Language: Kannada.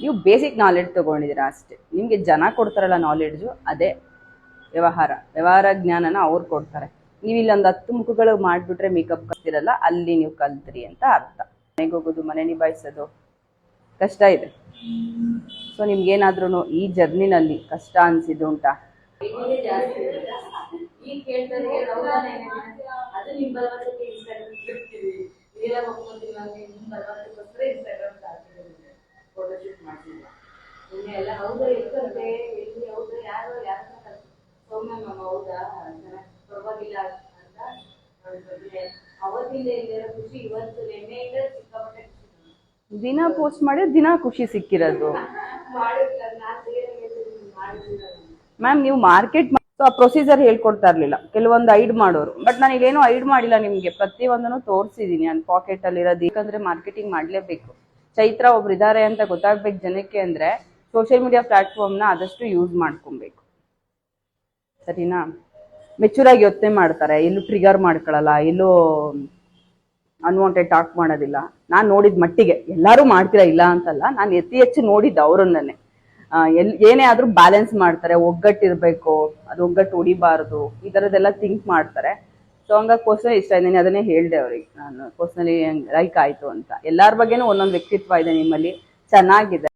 ನೀವು ಬೇಸಿಕ್ ನಾಲೆಡ್ಜ್ ತಗೊಂಡಿದ್ದೀರಾ ಅಷ್ಟೇ. ನಿಮಗೆ ಜನ ಕೊಡ್ತಾರಲ್ಲ ನಾಲೆಡ್ಜು, ಅದೇ ವ್ಯವಹಾರ ಜ್ಞಾನನ ಅವ್ರು ಕೊಡ್ತಾರೆ. ನೀವು ಇಲ್ಲೊಂದು 10 ಮುಖಗಳು ಮಾಡಿಬಿಟ್ರೆ ಮೇಕಪ್ ಕಲ್ತಿರಲ್ಲ, ಅಲ್ಲಿ ನೀವು ಕಲ್ತ್ರಿ ಅಂತ ಅರ್ಥ. ಮನೆಗೆ ಹೋಗೋದು, ಮನೆ ನಿಭಾಯಿಸೋದು ಕಷ್ಟ ಇದೆ. ಸೊ ನಿಮ್ಗೇನಾದ್ರೂ ಈ ಜರ್ನಿನಲ್ಲಿ ಕಷ್ಟ ಅನ್ಸಿದ್ದು ಉಂಟಾ? ದಿನ ಪೋಸ್ಟ್ ಮಾಡಿ ದಿನ ಖುಷಿ ಸಿಕ್ಕಿರೋದು. ಮ್ಯಾಮ್ ನೀವು ಮಾರ್ಕೆಟ್ ಪ್ರೊಸೀಜರ್ ಹೇಳ್ಕೊಡ್ತಾ ಇರ್ಲಿಲ್ಲ, ಕೆಲವೊಂದು ಐಡ್ ಮಾಡೋರು. ಬಟ್ ನಾನು ಇಲ್ಲೇನೋ ಐಡ್ ಮಾಡಿಲ್ಲ ನಿಮ್ಗೆ, ಪ್ರತಿಯೊಂದನ್ನು ತೋರಿಸಿದೀನಿ ನನ್ನ ಪಾಕೆಟ್ ಅಲ್ಲಿ ಇರೋದು. ಯಾಕಂದ್ರೆ ಮಾರ್ಕೆಟಿಂಗ್ ಮಾಡ್ಲೇಬೇಕು. ಚೈತ್ರ ಒಬ್ರು ಇದಾರೆ ಅಂತ ಗೊತ್ತಾಗ್ಬೇಕು ಜನಕ್ಕೆ ಅಂದ್ರೆ ಸೋಷಿಯಲ್ ಮೀಡಿಯಾ ಪ್ಲಾಟ್ಫಾರ್ಮ್ನ ಆದಷ್ಟು ಯೂಸ್ ಮಾಡ್ಕೊಬೇಕು, ಸರಿನಾ? ಮೆಚೂರ್ ಆಗಿ ಯೋಚನೆ ಮಾಡ್ತಾರೆ, ಎಲ್ಲೂ ಟ್ರಿಗರ್ ಮಾಡ್ಕೊಳ್ಳಲ್ಲ, ಎಲ್ಲೂ ಅನ್ವಾಂಟೆಡ್ ಟಾಕ್ ಮಾಡೋದಿಲ್ಲ. ನಾನು ನೋಡಿದ ಮಟ್ಟಿಗೆ ಎಲ್ಲರೂ ಮಾಡ್ತೀರಾ ಇಲ್ಲ ಅಂತಲ್ಲ, ನಾನು ಹೆಚ್ಚು ನೋಡಿದ್ದ ಅವರನ್ನೇ. ಏನೇ ಆದ್ರೂ ಬ್ಯಾಲೆನ್ಸ್ ಮಾಡ್ತಾರೆ, ಒಗ್ಗಟ್ಟಿರ್ಬೇಕು, ಅದು ಒಗ್ಗಟ್ಟು ಹೊಡಿಬಾರ್ದು, ಈ ಥರದ್ದೆಲ್ಲ ಥಿಂಕ್ ಮಾಡ್ತಾರೆ. ಸೊ ಹಂಗಾಗಿ ಪರ್ಸನಲಿ ಇಷ್ಟ ಇದೆ, ಅದನ್ನೇ ಹೇಳಿದೆ ಅವ್ರಿಗೆ. ನಾನು ಪರ್ಸನಲಿ ಲೈಕ್ ಆಯ್ತು ಅಂತ. ಎಲ್ಲಾರ ಬಗ್ಗೆನೂ ಒಂದೊಂದು ವ್ಯಕ್ತಿತ್ವ ಇದೆ ನಿಮ್ಮಲ್ಲಿ, ಚೆನ್ನಾಗಿದೆ.